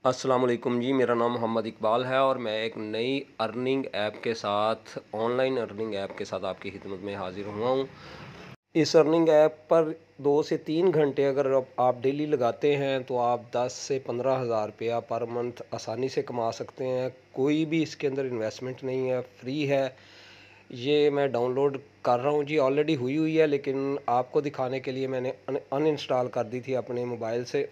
अस्सलाम वालेकुम जी, मेरा नाम मोहम्मद इकबाल है और मैं एक नई अर्निंग ऐप के साथ ऑनलाइन अर्निंग ऐप के साथ आपकी खिदमत में हाज़िर हुआ हूँ। इस अर्निंग ऐप पर 2 से 3 घंटे अगर आप डेली लगाते हैं तो आप 10 से 15 हज़ार रुपया पर मंथ आसानी से कमा सकते हैं। कोई भी इसके अंदर इन्वेस्टमेंट नहीं है, फ्री है। ये मैं डाउनलोड कर रहा हूँ जी, ऑलरेडी हुई है, लेकिन आपको दिखाने के लिए मैंने अनइंस्टॉल कर दी थी अपने मोबाइल से।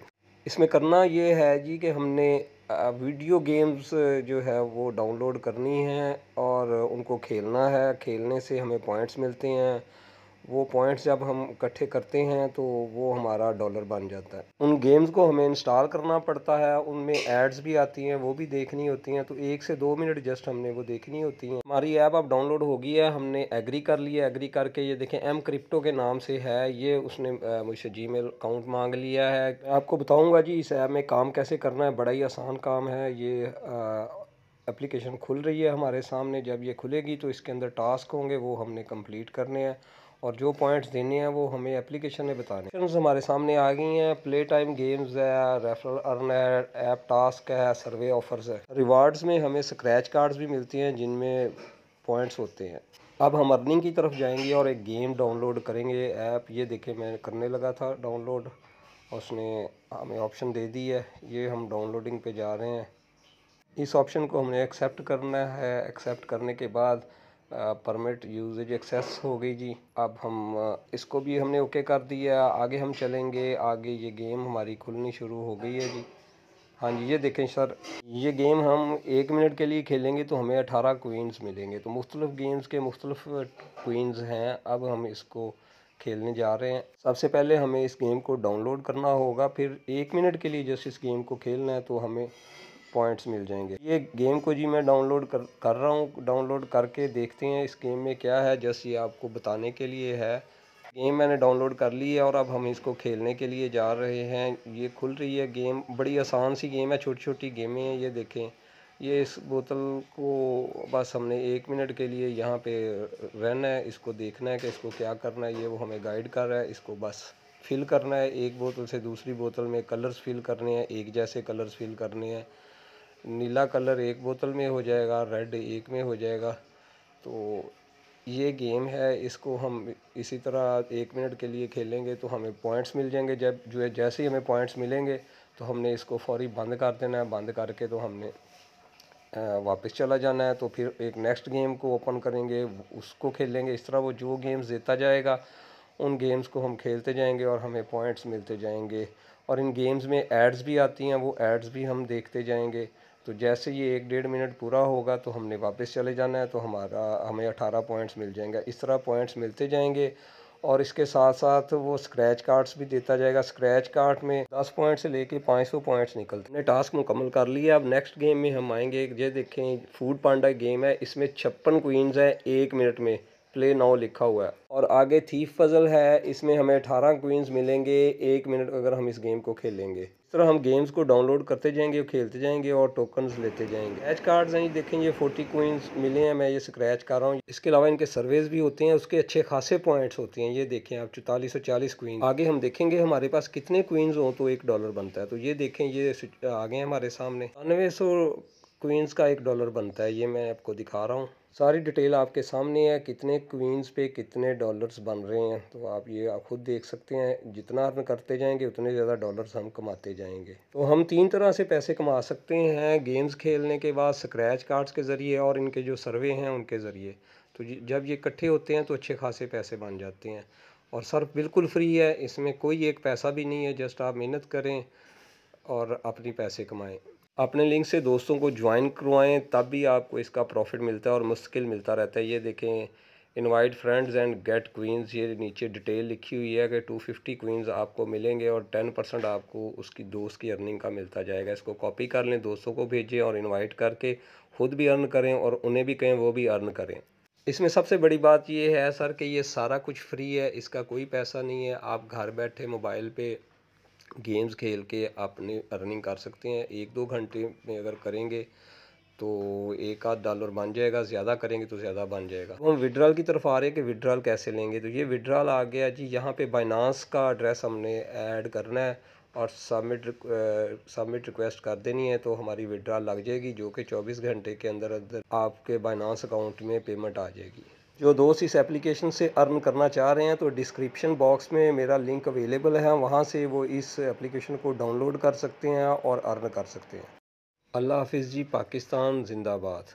इसमें करना ये है जी कि हमने वीडियो गेम्स जो है वो डाउनलोड करनी है और उनको खेलना है। खेलने से हमें पॉइंट्स मिलते हैं। वो पॉइंट्स जब हम इकट्ठे करते हैं तो वो हमारा डॉलर बन जाता है। उन गेम्स को हमें इंस्टॉल करना पड़ता है, उनमें एड्स भी आती हैं, वो भी देखनी होती हैं। तो 1 से 2 मिनट जस्ट हमने वो देखनी होती हैं। हमारी ऐप अब डाउनलोड हो गई है, हमने एग्री कर लिया। एग्री करके ये देखें एम क्रिप्टो के नाम से है ये, उसने मुझसे जीमेल अकाउंट मांग लिया है। आपको बताऊंगा जी इस ऐप में काम कैसे करना है, बड़ा ही आसान काम है। ये एप्लीकेशन खुल रही है हमारे सामने। जब ये खुलेगी तो इसके अंदर टास्क होंगे, वो हमने कंप्लीट करने हैं और जो पॉइंट्स देने हैं वो हमें एप्लीकेशन में बताने हैं। हमारे सामने आ गई हैं। प्ले टाइम गेम्स है, रेफरल अर्न है, ऐप टास्क है, सर्वे ऑफर्स है। रिवार्ड्स में हमें स्क्रैच कार्ड्स भी मिलती हैं जिनमें पॉइंट्स होते हैं। अब हम अर्निंग की तरफ जाएंगे और एक गेम डाउनलोड करेंगे। ऐप ये देखें मैं करने लगा था डाउनलोड, उसने हमें ऑप्शन दे दी है। ये हम डाउनलोडिंग पे जा रहे हैं। इस ऑप्शन को हमने एक्सेप्ट करना है। एक्सेप्ट करने के बाद परमिट यूजेज एक्सेस हो गई जी। अब हम इसको भी हमने ओके कर दिया। आगे हम चलेंगे। आगे ये गेम हमारी खुलनी शुरू हो गई है जी। हाँ जी, ये देखें सर, ये गेम हम 1 मिनट के लिए खेलेंगे तो हमें 18 क्वींस मिलेंगे। तो मुख्तलिफ गेम्स के मुख्तलिफ क्वींस हैं। अब हम इसको खेलने जा रहे हैं। सबसे पहले हमें इस गेम को डाउनलोड करना होगा, फिर 1 मिनट के लिए जस्ट इस गेम को खेलना है तो हमें पॉइंट्स मिल जाएंगे। ये गेम को जी मैं डाउनलोड कर रहा हूँ। डाउनलोड करके देखते हैं इस गेम में क्या है। जस्ट ये आपको बताने के लिए है। गेम मैंने डाउनलोड कर ली है और अब हम इसको खेलने के लिए जा रहे हैं। ये खुल रही है गेम, बड़ी आसान सी गेम है, छोटी छोटी गेमें हैं। ये देखें, ये इस बोतल को बस हमने 1 मिनट के लिए यहाँ पे रहना है, इसको देखना है कि इसको क्या करना है। ये वो हमें गाइड कर रहा है। इसको बस फिल करना है, एक बोतल से दूसरी बोतल में कलर्स फिल करने हैं, एक जैसे कलर्स फिल करने हैं। नीला कलर एक बोतल में हो जाएगा, रेड एक में हो जाएगा। तो ये गेम है, इसको हम इसी तरह 1 मिनट के लिए खेलेंगे तो हमें पॉइंट्स मिल जाएंगे। जब जो है जैसे ही हमें पॉइंट्स मिलेंगे तो हमने इसको फौरी बंद कर देना है। बंद करके तो हमने वापस चला जाना है। तो फिर एक नेक्स्ट गेम को ओपन करेंगे, उसको खेलेंगे। इस तरह वो जो गेम्स देता जाएगा उन गेम्स को हम खेलते जाएंगे और हमें पॉइंट्स मिलते जाएंगे। और इन गेम्स में एड्स भी आती हैं, वो एड्स भी हम देखते जाएंगे। तो जैसे ये 1 डेढ़ मिनट पूरा होगा तो हमने वापस चले जाना है तो हमें 18 पॉइंट्स मिल जाएंगे। इस तरह पॉइंट्स मिलते जाएंगे और इसके साथ साथ वो स्क्रैच कार्ड्स भी देता जाएगा। स्क्रैच कार्ड में 10 पॉइंट से लेके 500 पॉइंट्स निकलते हैं। टास्क मुकम्मल कर लिया। अब नेक्स्ट गेम में हम आएंगे। ये देखें, फूड पांडा गेम है, इसमें 56 क्वींस है 1 मिनट में। प्ले नाउ लिखा हुआ है और आगे थीफ पजल है, इसमें हमें 18 क्वींस मिलेंगे 1 मिनट अगर हम इस गेम को खेलेंगे। इस तरह हम गेम्स को डाउनलोड करते जाएंगे, खेलते जाएंगे और टोकन्स लेते जाएंगे। स्क्रैच कार्ड्स हैं, देखें ये 40 क्वींस मिले हैं, मैं ये स्क्रैच कर रहा हूँ। इसके अलावा इनके सर्वेज भी होते हैं, उसके अच्छे खासे पॉइंट्स होते हैं। ये देखें आप 4440 क्वीन। आगे हम देखेंगे हमारे पास कितने क्वींस हो तो $1 बनता है। तो ये देखें, ये आ गए हमारे सामने 9900 क्वींस का $1 बनता है। ये मैं आपको दिखा रहा हूँ, सारी डिटेल आपके सामने है, कितने क्वींस पे कितने डॉलर्स बन रहे हैं। तो आप खुद देख सकते हैं। जितना अर्न करते जाएंगे उतने ज़्यादा डॉलर्स हम कमाते जाएंगे। तो हम 3 तरह से पैसे कमा सकते हैं, गेम्स खेलने के बाद, स्क्रैच कार्ड्स के ज़रिए और इनके जो सर्वे हैं उनके ज़रिए। तो जब ये इकट्ठे होते हैं तो अच्छे खासे पैसे बन जाते हैं। और सर बिल्कुल फ्री है, इसमें कोई एक पैसा भी नहीं है। जस्ट आप मेहनत करें और अपनी पैसे कमाएं। अपने लिंक से दोस्तों को ज्वाइन करवाएं, तब भी आपको इसका प्रॉफिट मिलता है और मुश्किल मिलता रहता है। ये देखें, invite friends and get queens, ये नीचे डिटेल लिखी हुई है कि 250 क्वींस आपको मिलेंगे और 10% आपको उसकी दोस्त की अर्निंग का मिलता जाएगा। इसको कॉपी कर लें, दोस्तों को भेजें और इनवाइट करके खुद भी अर्न करें और उन्हें भी कहें वो भी अर्न करें। इसमें सबसे बड़ी बात ये है सर कि ये सारा कुछ फ्री है, इसका कोई पैसा नहीं है। आप घर बैठे मोबाइल पे गेम्स खेल के अपनी अर्निंग कर सकते हैं। 1-2 घंटे में अगर करेंगे तो $1-8 बन जाएगा, ज़्यादा करेंगे तो ज़्यादा बन जाएगा। तो हम विड्रॉल की तरफ आ रहे हैं कि विड्रॉल कैसे लेंगे। तो ये विड्रॉल आ गया जी। यहाँ पे बाइनांस का एड्रेस हमने ऐड करना है और सबमिट रिक्वेस्ट कर देनी है, तो हमारी विड्रॉल लग जाएगी, जो कि 24 घंटे के अंदर अंदर आपके बाइनांस अकाउंट में पेमेंट आ जाएगी। जो दोस्त इस एप्लीकेशन से अर्न करना चाह रहे हैं तो डिस्क्रिप्शन बॉक्स में मेरा लिंक अवेलेबल है, वहाँ से वो इस एप्लीकेशन को डाउनलोड कर सकते हैं और अर्न कर सकते हैं। अल्लाह हाफिज़ जी। पाकिस्तान जिंदाबाद।